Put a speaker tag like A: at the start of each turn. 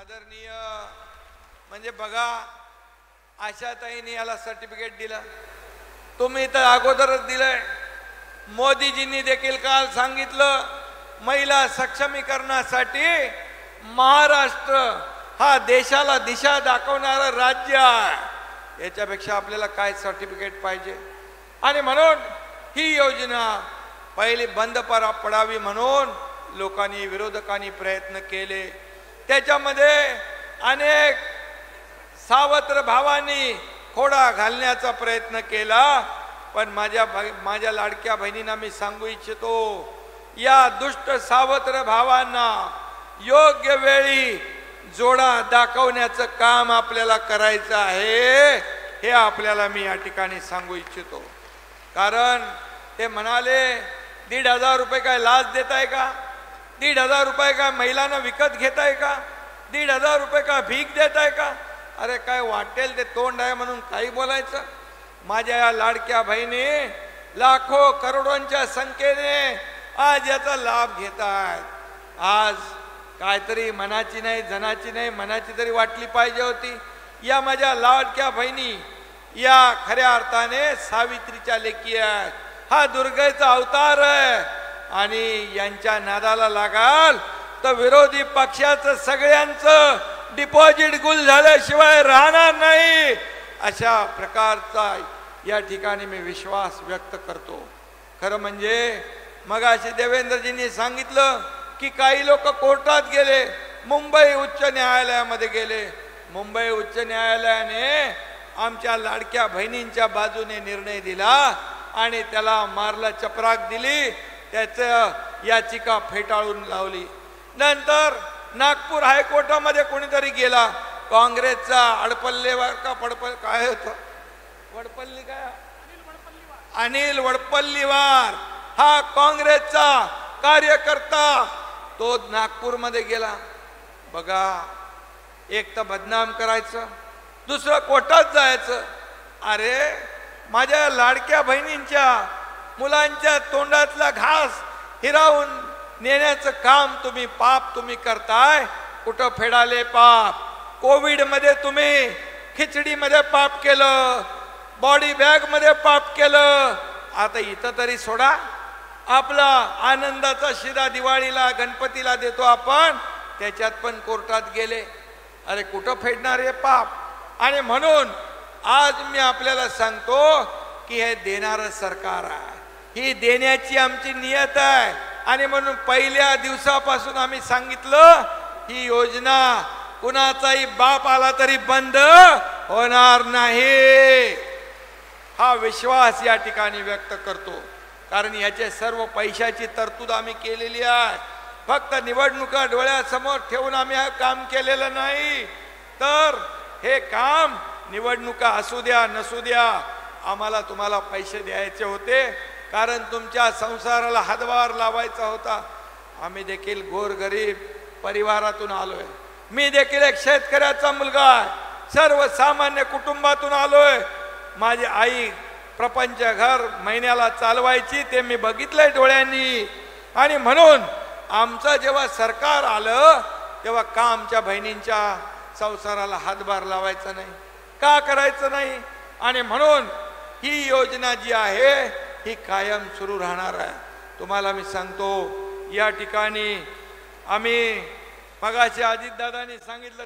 A: आदरणीय म्हणजे बघा, आशाताईंनी याला सर्टिफिकेट दिलं, तुम्ही तर अगोदरच दिलंय. मोदीजींनी देखील काल सांगितलं, महिला सक्षमीकरणासाठी महाराष्ट्र हा देशाला दिशा दाखवणारं राज्य आहे. याच्यापेक्षा आपल्याला काय सर्टिफिकेट पाहिजे? आणि म्हणून ही योजना पहिली बंद पडावी म्हणून लोकांनी, विरोधकांनी प्रयत्न केले. त्याच्यामध्ये अनेक सावत्र भावांनी खोडा घालण्याचा प्रयत्न केला. पण माझ्या लाडक्या बहिणींना मी सांगू इच्छितो, या दुष्ट सावत्र भावांना योग्य वेळी जोडा दाखवण्याचं काम आपल्याला करायचं आहे. हे आपल्याला मी या ठिकाणी सांगू इच्छितो. कारण ते म्हणाले 1,500 रुपये काय लाच देताय का? 1,500 रुपये काय महिलांना विकत घेताय का? 1,500 रुपये का भीक देताय का? अरे काय वाटेल ते तोंड आहे म्हणून काही बोलायचं? माझ्या या लाडक्या बहिणी लाखो करोडोंच्या संख्येने आज याचा लाभ घेत आहेत. आज काहीतरी मनाची नाही, जनाची नाही, मनाची तरी वाटली पाहिजे होती. या माझ्या लाडक्या बहिणी या खऱ्या अर्थाने सावित्रीच्या लेकी आहेत. हा दुर्गेचा अवतार आहे. आणि यांच्या नादाला लागाल तर विरोधी पक्षाचं सगळ्यांचं डिपॉझिट गुल झाल्याशिवाय राहणार नाही, अशा प्रकारचा या ठिकाणी मी विश्वास व्यक्त करतो. खरं म्हणजे मगाशी देवेंद्रजींनी सांगितलं की काही लोक कोर्टात गेले, मुंबई उच्च न्यायालयामध्ये गेले. मुंबई उच्च न्यायालयाने आमच्या लाडक्या बहिणींच्या बाजूने निर्णय दिला आणि त्याला मारला, चपराक दिली, त्याचं याचिका फेटाळून लावली. नंतर नागपूर हायकोर्टामध्ये कोणीतरी गेला, काँग्रेसचा अडपल्लेवार का काय होतं, वडपल्ली काय, अनिल वडपल्लीवार, हा काँग्रेसचा कार्यकर्ता, तो नागपूरमध्ये गेला. बघा, एक तर बदनाम करायचं, दुसरं कोर्टात जायचं. अरे माझ्या लाडक्या बहिणींच्या मुलांच्या तोंडातला घास हिरावून नेण्याचं काम तुम्ही, पाप तुम्ही करताय. कुठं फेडाले पाप? कोविड मध्ये तुम्ही खिचडीमध्ये पाप केलं, बॉडी बॅग मध्ये पाप केलं. आता इथं तरी सोडा. आपला आनंदाचा शिरा दिवाळीला गणपतीला देतो आपण, त्याच्यात पण कोर्टात गेले. अरे कुठं फेडणार हे पाप? आणि म्हणून आज मी आपल्याला सांगतो की हे देणारं सरकार आहे, ही देण्याची आमची नियत आहे. आणि म्हणून पहिल्या दिवसापासून आम्ही सांगितलं, ही योजना कुणाचाही बाप आला तरी बंद होणार नाही. हा विश्वास या ठिकाणी व्यक्त करतो. कारण याचे सर्व पैशाची तरतूद आम्ही केलेली आहे. फक्त निवडणुका डोळ्यासमोर ठेवून आम्ही हे काम केलेलं नाही, तर हे काम निवडणुका असू द्या नसू द्या, आम्हाला तुम्हाला पैसे द्यायचे होते. कारण तुमच्या संसाराला हातभार लावायचा होता. आम्ही देखील गोरगरीब परिवारातून आलोय. मी देखील एक शेतकऱ्याचा मुलगा आहे, सर्वसामान्य कुटुंबातून आलोय. माझी आई प्रपंच घर महिन्याला चालवायची, ते मी बघितलंय डोळ्यांनी. आणि म्हणून आमचं जेव्हा सरकार आलं तेव्हा का आमच्या बहिणींच्या संसाराला हातभार लावायचा नाही, का करायचं नाही? आणि म्हणून ही योजना जी आहे ही कायम सुरू राहणार आहे. तुम्हाला मी सांगतो, या ठिकाणी आम्ही मगाशी अजितदादांनी सांगितलं